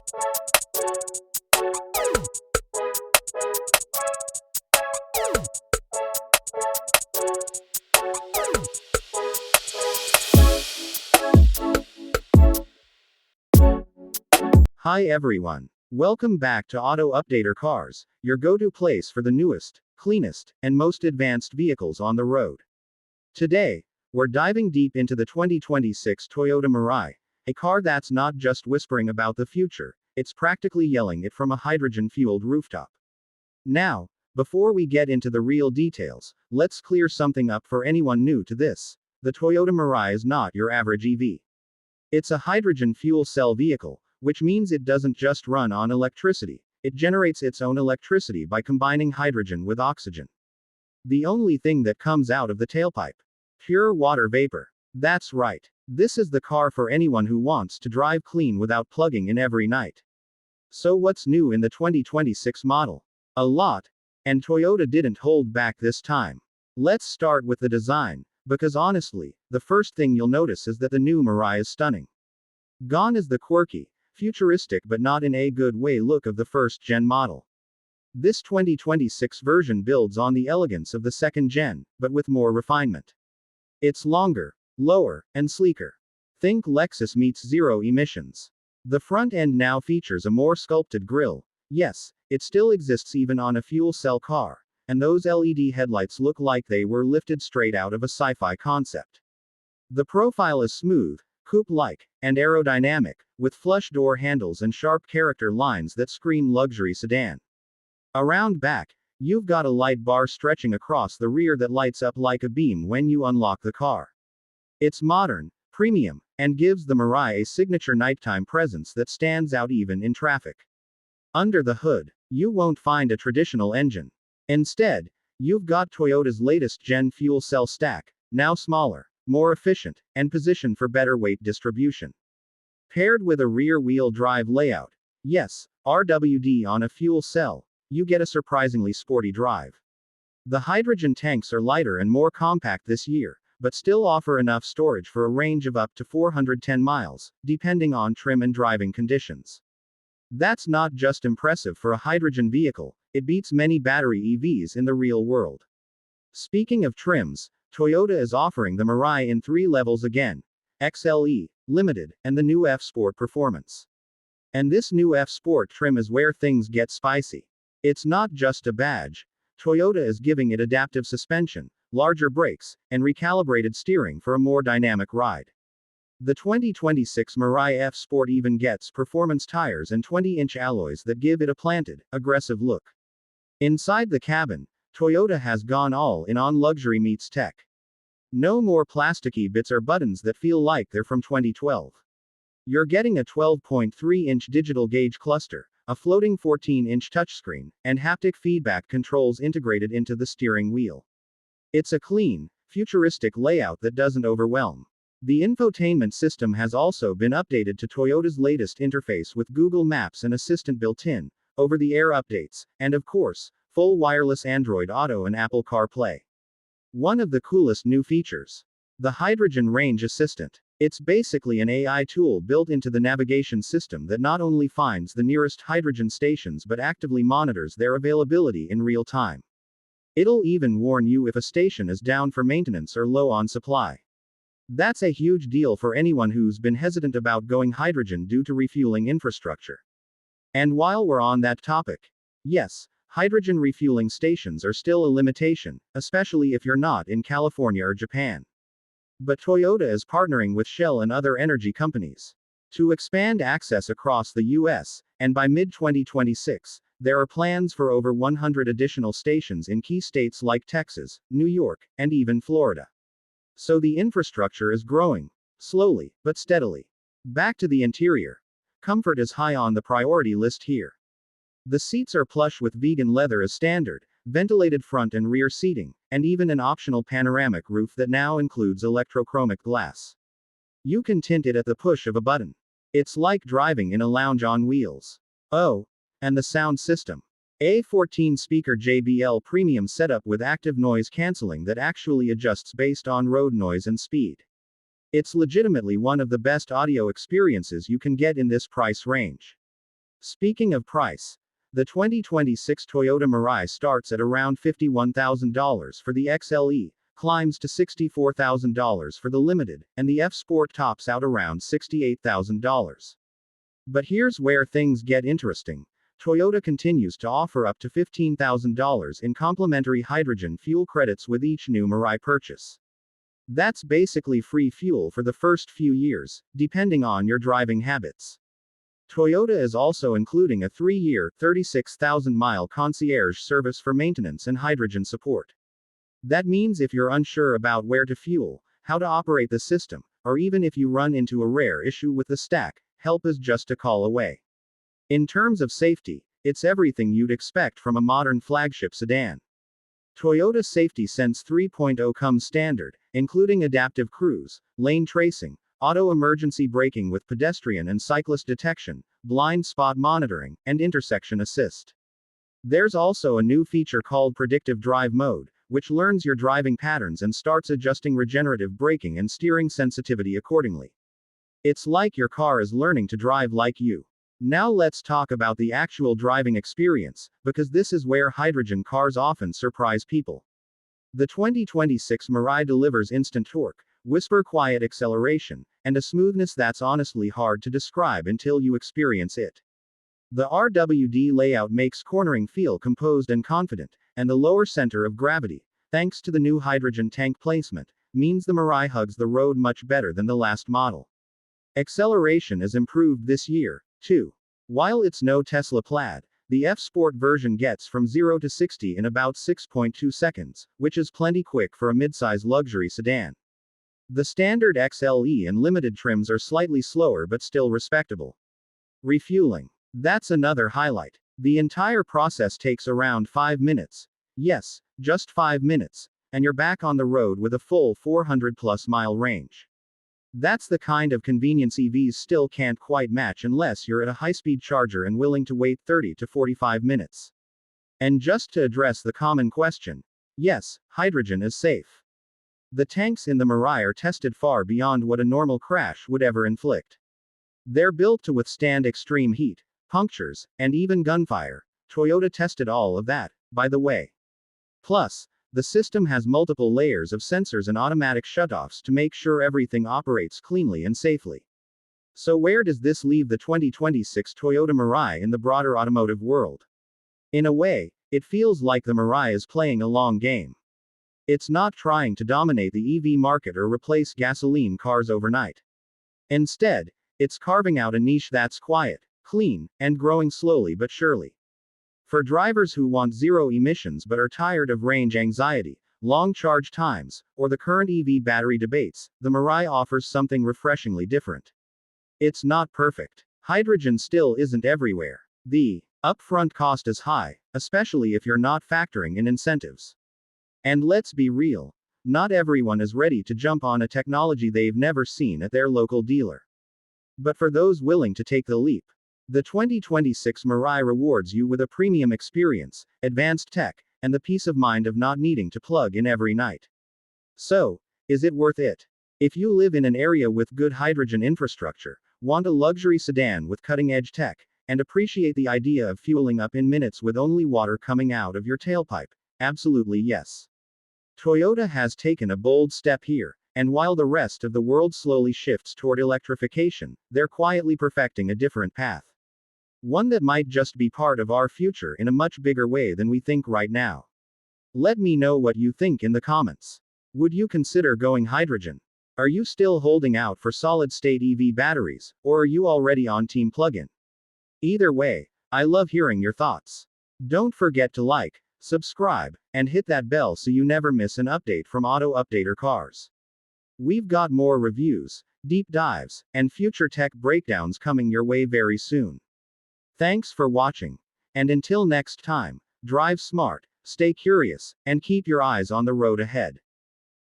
Hi everyone. Welcome back to Auto Updater Cars, your go-to place for the newest, cleanest, and most advanced vehicles on the road. Today, we're diving deep into the 2026 Toyota Mirai, a car that's not just whispering about the future, it's practically yelling it from a hydrogen-fueled rooftop. Now, before we get into the real details, let's clear something up for anyone new to this. The Toyota Mirai is not your average EV. It's a hydrogen fuel cell vehicle, which means it doesn't just run on electricity, it generates its own electricity by combining hydrogen with oxygen. The only thing that comes out of the tailpipe: pure water vapor. That's right. This is the car for anyone who wants to drive clean without plugging in every night. So what's new in the 2026 model? A lot. And Toyota didn't hold back this time. Let's start with the design, because honestly, the first thing you'll notice is that the new Mirai is stunning. Gone is the quirky, futuristic but not in a good way look of the first-gen model. This 2026 version builds on the elegance of the second-gen, but with more refinement. It's longer, lower, and sleeker. Think Lexus meets zero emissions. The front end now features a more sculpted grille. Yes, it still exists even on a fuel cell car, and those LED headlights look like they were lifted straight out of a sci-fi concept. The profile is smooth, coupe-like, and aerodynamic, with flush door handles and sharp character lines that scream luxury sedan. Around back, you've got a light bar stretching across the rear that lights up like a beam when you unlock the car. It's modern, premium, and gives the Mirai a signature nighttime presence that stands out even in traffic. Under the hood, you won't find a traditional engine. Instead, you've got Toyota's latest gen fuel cell stack, now smaller, more efficient, and positioned for better weight distribution. Paired with a rear-wheel drive layout, yes, RWD on a fuel cell, you get a surprisingly sporty drive. The hydrogen tanks are lighter and more compact this year, but still offer enough storage for a range of up to 410 miles, depending on trim and driving conditions. That's not just impressive for a hydrogen vehicle, it beats many battery EVs in the real world. Speaking of trims, Toyota is offering the Mirai in 3 levels again: XLE, Limited, and the new F Sport Performance. And this new F Sport trim is where things get spicy. It's not just a badge. Toyota is giving it adaptive suspension, larger brakes, and recalibrated steering for a more dynamic ride. The 2026 Mirai F Sport even gets performance tires and 20-inch alloys that give it a planted, aggressive look. Inside the cabin, Toyota has gone all in on luxury meets tech. No more plasticky bits or buttons that feel like they're from 2012. You're getting a 12.3-inch digital gauge cluster, a floating 14-inch touchscreen, and haptic feedback controls integrated into the steering wheel. It's a clean, futuristic layout that doesn't overwhelm. The infotainment system has also been updated to Toyota's latest interface with Google Maps and Assistant built-in, over-the-air updates, and of course, full wireless Android Auto and Apple CarPlay. One of the coolest new features: the Hydrogen Range Assistant. It's basically an AI tool built into the navigation system that not only finds the nearest hydrogen stations but actively monitors their availability in real time. It'll even warn you if a station is down for maintenance or low on supply. That's a huge deal for anyone who's been hesitant about going hydrogen due to refueling infrastructure. And while we're on that topic, yes, hydrogen refueling stations are still a limitation, especially if you're not in California or Japan. But Toyota is partnering with Shell and other energy companies to expand access across the US, and by mid-2026, there are plans for over 100 additional stations in key states like Texas, New York, and even Florida. So the infrastructure is growing, slowly, but steadily. Back to the interior. Comfort is high on the priority list here. The seats are plush with vegan leather as standard, ventilated front and rear seating, and even an optional panoramic roof that now includes electrochromic glass. You can tint it at the push of a button. It's like driving in a lounge on wheels. Oh, and the sound system. A 14-speaker JBL premium setup with active noise cancelling that actually adjusts based on road noise and speed. It's legitimately one of the best audio experiences you can get in this price range. Speaking of price, the 2026 Toyota Mirai starts at around $51,000 for the XLE, climbs to $64,000 for the Limited, and the F Sport tops out around $68,000. But here's where things get interesting. Toyota continues to offer up to $15,000 in complimentary hydrogen fuel credits with each new Mirai purchase. That's basically free fuel for the first few years, depending on your driving habits. Toyota is also including a 3-year, 36,000-mile concierge service for maintenance and hydrogen support. That means if you're unsure about where to fuel, how to operate the system, or even if you run into a rare issue with the stack, help is just a call away. In terms of safety, it's everything you'd expect from a modern flagship sedan. Toyota Safety Sense 3.0 comes standard, including adaptive cruise, lane tracing, auto emergency braking with pedestrian and cyclist detection, blind spot monitoring, and intersection assist. There's also a new feature called Predictive Drive Mode, which learns your driving patterns and starts adjusting regenerative braking and steering sensitivity accordingly. It's like your car is learning to drive like you. Now let's talk about the actual driving experience, because this is where hydrogen cars often surprise people. The 2026 Mirai delivers instant torque, whisper quiet acceleration, and a smoothness that's honestly hard to describe until you experience it. The RWD layout makes cornering feel composed and confident, and the lower center of gravity, thanks to the new hydrogen tank placement, means the Mirai hugs the road much better than the last model. Acceleration is improved this year, too. While it's no Tesla Plaid, the F Sport version gets from 0 to 60 in about 6.2 seconds, which is plenty quick for a midsize luxury sedan. The standard XLE and Limited trims are slightly slower but still respectable. Refueling. That's another highlight. The entire process takes around 5 minutes. Yes, just 5 minutes, and you're back on the road with a full 400+ mile range. That's the kind of convenience EVs still can't quite match unless you're at a high-speed charger and willing to wait 30 to 45 minutes. And just to address the common question, yes, hydrogen is safe. The tanks in the Mirai are tested far beyond what a normal crash would ever inflict. They're built to withstand extreme heat, punctures, and even gunfire. Toyota tested all of that, by the way. Plus, the system has multiple layers of sensors and automatic shutoffs to make sure everything operates cleanly and safely. So where does this leave the 2026 Toyota Mirai in the broader automotive world? In a way, it feels like the Mirai is playing a long game. It's not trying to dominate the EV market or replace gasoline cars overnight. Instead, it's carving out a niche that's quiet, clean, and growing slowly but surely. For drivers who want zero emissions but are tired of range anxiety, long charge times, or the current EV battery debates, the Mirai offers something refreshingly different. It's not perfect. Hydrogen still isn't everywhere. The upfront cost is high, especially if you're not factoring in incentives. And let's be real, not everyone is ready to jump on a technology they've never seen at their local dealer. But for those willing to take the leap, the 2026 Mirai rewards you with a premium experience, advanced tech, and the peace of mind of not needing to plug in every night. So, is it worth it? If you live in an area with good hydrogen infrastructure, want a luxury sedan with cutting-edge tech, and appreciate the idea of fueling up in minutes with only water coming out of your tailpipe, absolutely yes. Toyota has taken a bold step here, and while the rest of the world slowly shifts toward electrification, they're quietly perfecting a different path. One that might just be part of our future in a much bigger way than we think right now. Let me know what you think in the comments. Would you consider going hydrogen? Are you still holding out for solid-state EV batteries, or are you already on Team Plug-in? Either way, I love hearing your thoughts. Don't forget to like, subscribe, and hit that bell so you never miss an update from Auto Updater Cars. We've got more reviews, deep dives, and future tech breakdowns coming your way very soon. Thanks for watching. And until next time, drive smart, stay curious, and keep your eyes on the road ahead.